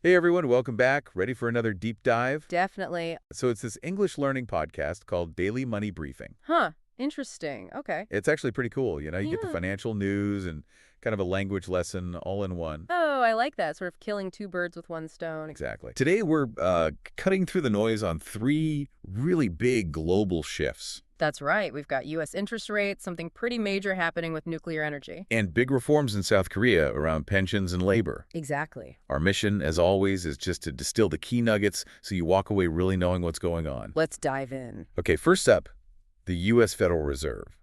Hey everyone, welcome back. Ready for another deep dive? Definitely. So it's this English learning podcast called Daily Money Briefing. Huh. Interesting. Okay. It's actually pretty cool. You get the Yeah. financial news and kind of a language lesson all in one. Oh, I like that. Sort of killing two birds with one stone. Exactly. Today we're cutting through the noise on three really big global shifts That's right. We've got U.S. interest rates, something pretty major happening with nuclear energy. and big reforms in South Korea around pensions and labor. Exactly. Our mission, as always, is just to distill the key nuggets so you walk away really knowing what's going on. Let's dive in. Okay, first up, the U.S. Federal Reserve.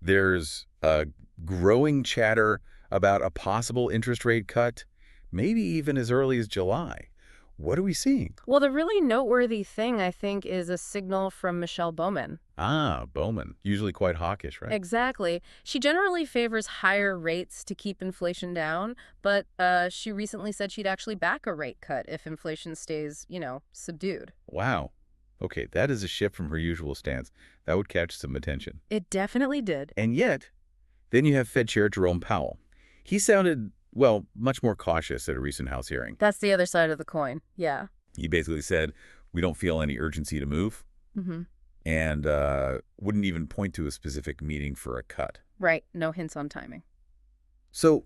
There's a growing chatter about a possible interest rate cut, maybe even as early as July. What are we seeing? Well, the really noteworthy thing, I think, is a signal from Michelle Bowman. Ah, Bowman. Usually quite hawkish, right? Exactly. She generally favors higher rates to keep inflation down, but she recently said she'd actually back a rate cut if inflation stays, subdued. Wow. Okay, that is a shift from her usual stance. That would catch some attention. It definitely did. And yet, then you have Fed Chair Jerome Powell. He sounded, well, much more cautious at a recent House hearing. That's the other side of the coin. Yeah. He basically said, we don't feel any urgency to move, Mm-hmm. and wouldn't even point to a specific meeting for a cut. Right. No hints on timing. So,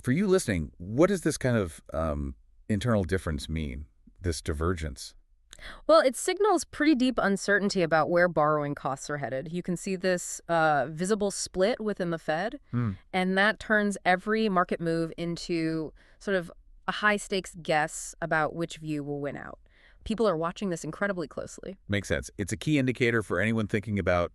for you listening, what does this kind of internal difference mean, this divergence? Well, it signals pretty deep uncertainty about where borrowing costs are headed. You can see this visible split within the Fed, and that turns every market move into sort of a high-stakes guess about which view will win out. People are watching this incredibly closely. Makes sense. It's a key indicator for anyone thinking about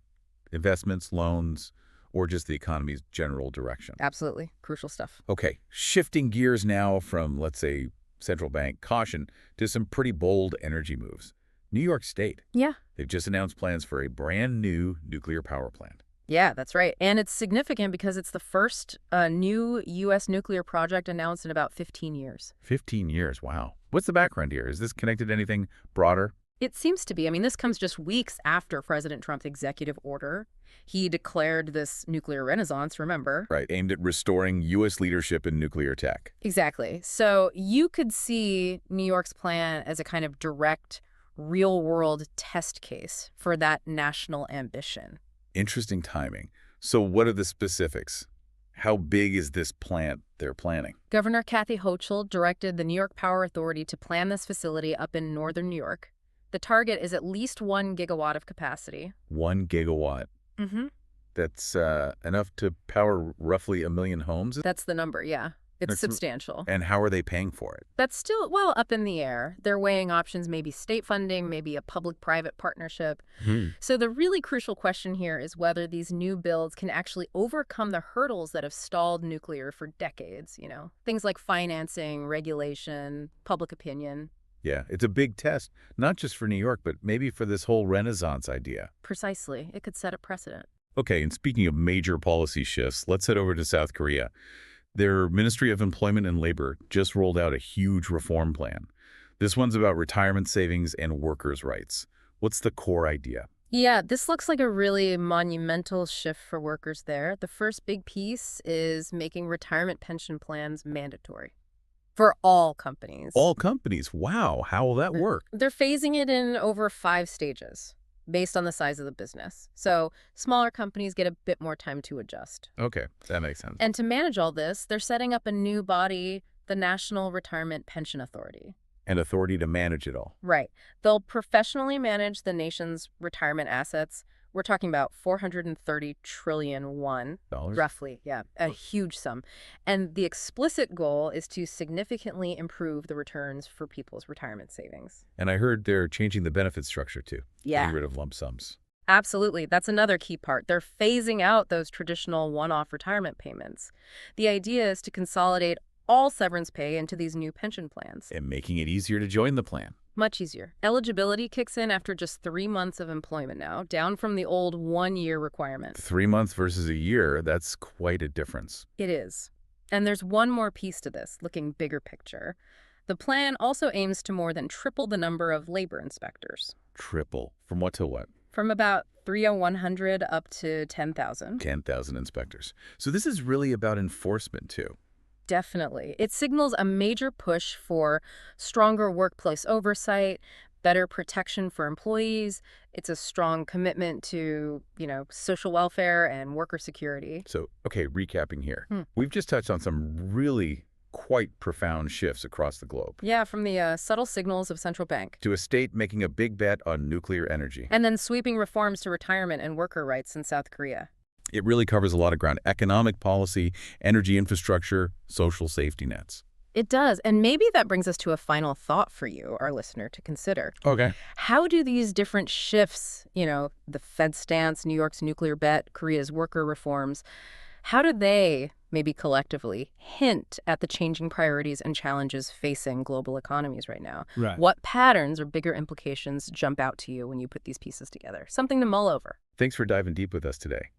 investments, loans, or just the economy's general direction. Absolutely. Crucial stuff. Okay, shifting gears now from, let's say, central bank caution to some pretty bold energy moves. New York State. Yeah. They've just announced plans for a brand new nuclear power plant. Yeah, that's right. And it's significant because it's the first new U.S. nuclear project announced in about 15 years. 15 years, wow. What's the background here? Is this connected to anything broader? It seems to be. I mean, this comes just weeks after President Trump's executive order. He declared this nuclear renaissance, remember? Right, aimed at restoring U.S. leadership in nuclear tech. Exactly. So you could see New York's plan as a kind of direct, real-world test case for that national ambition. Interesting timing. So what are the specifics? How big is this plant they're planning? Governor Kathy Hochul directed the New York Power Authority to plan this facility up in northern New York. The target is at least 1 gigawatt of capacity. 1 gigawatt. Mm-hmm. That's enough to power roughly 1 million homes? That's the number, yeah. It's That's- substantial. And how are they paying for it? That's still, well, up in the air. They're weighing options, maybe state funding, maybe a public-private partnership. So the really crucial question here is whether these new builds can actually overcome the hurdles that have stalled nuclear for decades, things like financing, regulation, public opinion. Yeah, it's a big test, not just for New York, but maybe for this whole Renaissance idea. Precisely. It could set a precedent. Okay, and speaking of major policy shifts, let's head over to South Korea. Their Ministry of Employment and Labor just rolled out a huge reform plan. This one's about retirement savings and workers' rights. What's the core idea? Yeah, this looks like a really monumental shift for workers there. The first big piece is making retirement pension plans mandatory for all companies. All companies. Wow, how will that work? They're phasing it in over 5 stages based on the size of the business. So smaller companies get a bit more time to adjust. Okay, that makes sense. And to manage all this, they're setting up a new body, the National Retirement Pension Authority. And authority to manage it all. Right. They'll professionally manage the nation's retirement assets. We're talking about 430 trillion won, Dollars? roughly. Yeah, a huge sum. And the explicit goal is to significantly improve the returns for people's retirement savings. And I heard they're changing the benefit structure too. Yeah. Getting rid of lump sums. Absolutely. That's another key part. They're phasing out those traditional one-off retirement payments. The idea is to consolidate all severance pay into these new pension plans. And making it easier to join the plan. Much easier. Eligibility kicks in after just 3 months of employment now, down from the old 1-year requirement. 3 months versus a year, that's quite a difference. It is. And there's one more piece to this, looking bigger picture. The plan also aims to more than triple the number of labor inspectors. Triple. From what to what? From about 3,100 up to 10,000. 10,000 inspectors. So this is really about enforcement too. Definitely. It signals a major push for stronger workplace oversight, better protection for employees. It's a strong commitment to, social welfare and worker security. So, okay, recapping here. We've just touched on some really quite profound shifts across the globe. Yeah, from the subtle signals of central bank. To a state making a big bet on nuclear energy. And then sweeping reforms to retirement and worker rights in South Korea. It really covers a lot of ground. Economic policy, energy infrastructure, social safety nets. It does. And maybe that brings us to a final thought for you, our listener, to consider. Okay. How do these different shifts, the Fed stance, New York's nuclear bet, Korea's worker reforms, how do they, maybe collectively, hint at the changing priorities and challenges facing global economies right now? Right. What patterns or bigger implications jump out to you when you put these pieces together? Something to mull over. Thanks for diving deep with us today.